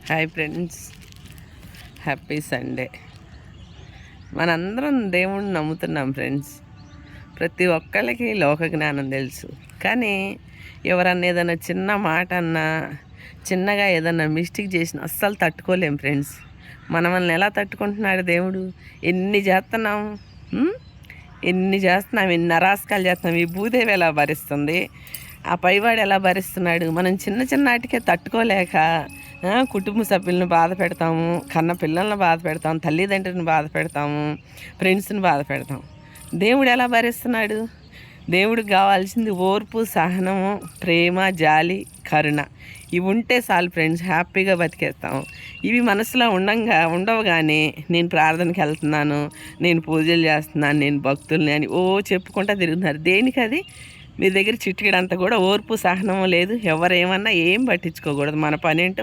Hi friends, happy Sunday. మనందరం దేవుణ్ణి నమ్ముతున్నాం ఫ్రెండ్స్. ప్రతి ఒక్కళ్ళకి లోక జ్ఞానం తెలుసు. కానీ ఎవరన్నా ఏదైనా చిన్న మాట అన్నా, చిన్నగా ఏదన్నా మిస్టేక్ చేసినా అస్సలు తట్టుకోలేం ఫ్రెండ్స్. మనల్ని ఎలా తట్టుకుంటున్నాడు దేవుడు? ఎన్ని చేస్తున్నాం, ఎన్ని అరాస్కాలు చేస్తున్నాం. ఈ భూదేవి ఎలా భరిస్తుంది, ఆ పైవాడు ఎలా భరిస్తున్నాడు. మనం చిన్న చిన్న వాటికే తట్టుకోలేక కుటుంబ సభ్యులను బాధ పెడతాము, కన్న పిల్లల్ని బాధ పెడతాము, తల్లిదండ్రులను బాధ పెడతాము, ఫ్రెండ్స్ని బాధ పెడతాం. దేవుడు ఎలా భరిస్తున్నాడు? దేవుడికి కావాల్సింది ఓర్పు, సహనము, ప్రేమ, జాలి, కరుణ. ఇవి ఉంటే చాలు ఫ్రెండ్స్, హ్యాపీగా బతికేస్తాము. ఇవి మనసులో ఉండవు. కానీ నేను ప్రార్థనకి వెళ్తున్నాను, నేను పూజలు చేస్తున్నాను, నేను భక్తుల్ని అని చెప్పుకుంటా తిరుగుతున్నారు. దేనికి అది? మీ దగ్గర చిటికెడంతా కూడా ఓర్పు, సహనము లేదు. ఎవరేమన్నా ఏం పట్టించుకోకూడదు. మన పని ఏంటో